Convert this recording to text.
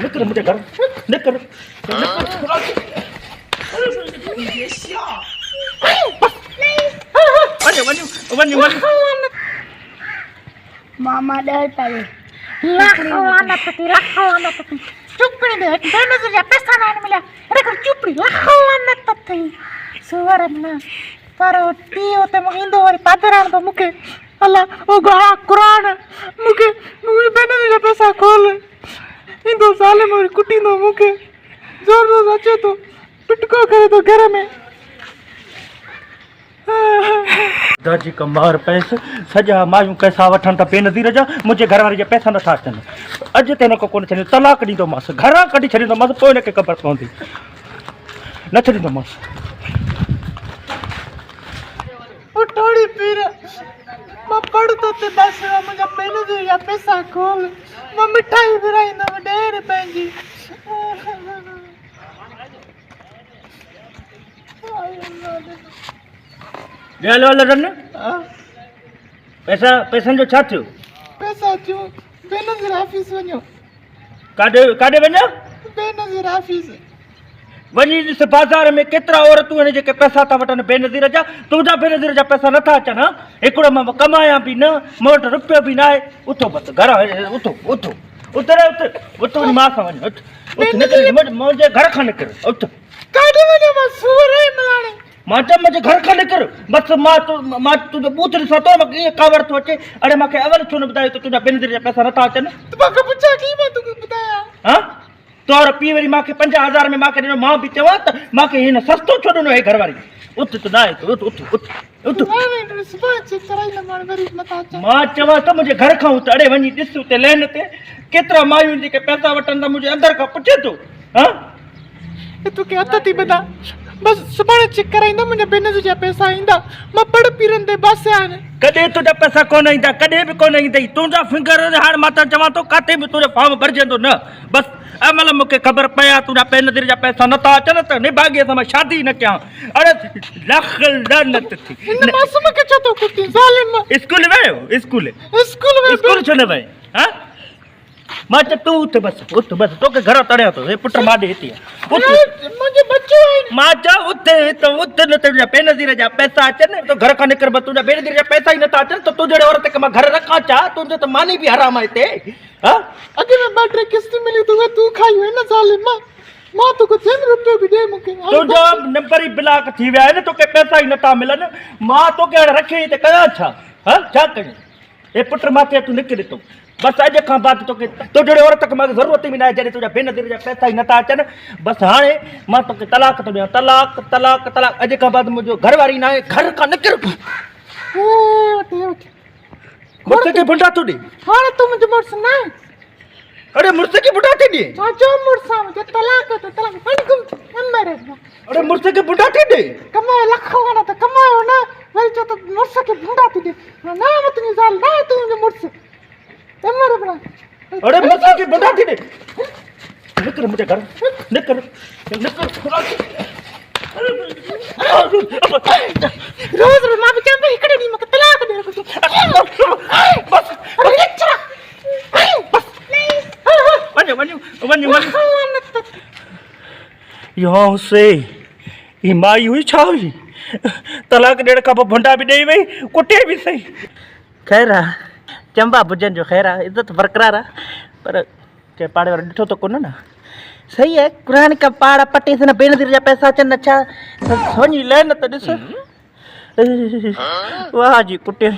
निकर मुझे घर निकर别笑。मामा डरता है लाख लानत थी चुपड़ी दे बेनज़ीर जा पैसा ना मिला अरे कर चुपड़ी लाख लानत थी सुवर ना पर टी होते मगिंदो वाली पादरान तो मुके अल्लाह ओ गा कुरान मुके बेनज़ीर जा पैसा खोल इंदो साले मोरी कुटी नो मुके जोर जोर अचे तो पिटको करे तो घर में दादी का मार पैसे सजा मायूं कैसा वठन त बेनज़ीर जा मुझे घर वारी जा पैसा न था अचन अज तेन को कोन छने तलाक दी मास घर कढी छड़ी मास पोइ न के खबर पवंदी न छड़ी मास उठोड़ी पीर मैं पढ़तो ते बस मुझे बेनज़ीर जा पैसा खोल मैं मिठाई बिराई न डेर पंजी गेल वाला रन पैसा पैसन जो छा थियो पैसा जो बेनज़ीर ऑफिस वञो काडे काडे वञा बेनज़ीर ऑफिस वनी ॾिस बाज़ार में केतिरा औरतूं आहिनि जेके पैसा था वठनि बेनज़ीर जा तुंहिंजा बेनज़ीर जा पैसा नथा अचनि हा हिकिड़ो मां कमायां बि न मूं वटि रुपयो बि न आहे उथो बसि घर उथो उथो उतर उथ वञी मां सां वञ उथ निकिर मुंहिंजे घर खां निकिर उथ काडे वञो मां सूर आहे मलाणे मां चयो मुंहिंजे घर खां निकिर बसि मां तुंहिंजो बूथ ॾिसां थो मूंखे ईअं कावड़ थो अचे अड़े मूंखे अवल छो न ॿुधायो त तुंहिंजा बेनज़ीर जा पैसा नथा अचनि तो मूंखे पुछा की मां तोखे ॿुधायां हा तोर पी वरी मूंखे 50,000 में मूंखे ॾिनो मां बि चवां त मूंखे हिन सस्तो छो ॾिनो हे घर वारी उथ त न आहे उथ उथ उथ उथ सुबह चेक कराई न मां वरी नथा अचां मां चवां त मुंहिंजे घर खां उथ अड़े वञी ॾिस उते लेन ते केतिरा मायूं जेके पैसा वठनि था मुंहिंजे अंदर खां पुछे थो हा तोखे हथ थी ॿुधां बस सुभाणे चेक कराईंदा मुंहिंजा बेनज़ीर जा पैसा ईंदा मां पढ़ पीरनि ते बासिया आहिनि कॾहिं तुंहिंजा पैसा कोन ईंदा कॾहिं बि कोन ईंदई तुंहिंजा फिंगर हाणे मां त चवां थो काथे बि तुंहिंजो फॉर्म भरिजंदो न बसि अमल मूंखे ख़बर पया तुंहिंजा बेनज़ीर जा पैसा नथा अचनि त निभागीअ सां मां शादी न कयां अड़े लख लानत थी हिन मासूम खे छो थो कुटी ज़ालिम स्कूल वियो स्कूल स्कूल स्कूल छो न वई हा मां चयो तूं उथ बसि तोखे घर तड़िया थो हे पुट माॾे हिते उथ मुंहिंजे बच्चो आहिनि मां चयो उथ न तुंहिंजा बेनज़ीर जा पैसा अचनि तो घर खां निकिर बसि तुंहिंजा बेनज़ीर जा पैसा ई नथा अचनि त तूं जहिड़े औरत खे मां घर रखां छा तुंहिंजो त मानी बि हराम आहे हिते हा अॻे में 2-3 किस्त मिली तूं खाई हुई न ज़ालिम मां तोखे 3 रुपयो बि ॾे मूंखे तुंहिंजो नंबर ई ब्लॉक थी विया आहिनि तोखे पैसा ई नथा मिलनि मां तोखे हाणे रखे त कयां छा हा छा कयूं हे पुट माथे तूं निकिर थो बसि अॼु खां बाद तोखे तो जहिड़े औरत खे मूंखे ज़रूरत बि न आहे जॾहिं तुंहिंजा बेनज़ीर जा पैसा ई नथा अचनि बसि हाणे मां तोखे तलाक थो ॾियां तलाक तलाक तलाक अॼु खां बाद मुंहिंजो घर वारी न आहे घर खां निकिर मुड़ुस खे बुंडा थो ॾे हाणे तूं मुंहिंजो मुड़ुस न आहे अरे मुड़ुस खे बुंडा थी ॾे छाजो मुड़ुस आहे मुंहिंजो तलाक तो तलाक अरे मुड़ुस खे बुंडा थी ॾे कमायो लख वाला त कमायो न वरी चओ त मुड़ुस खे बुंडा थी ॾे न तुंहिंजी ज़ाल न तूं मुंहिंजो मुड़ुस अरे मुझे की बुढ़ा थी ने निकर मुझे घर निकर निकर रोज मां भी चंबे इकडे दी मके तलाक दे रखो बस बस वञ यहाँ से ई माई हुई छा हुई तलाक ॾियण खां पोइ भुंडा बि ॾेई वई कुटे बि सही ख़ैर आहे चंबा भुजन जो ख़ैर आहे इज़त बरक़रार आहे पर के पाड़े वारो ॾिठो त कोन न सही आहे क़ुरान का पाड़ा पटे से न बेनज़ीर जा पैसा अचनि अच्छा सोनी लेन त ॾिस वाह जी कुटे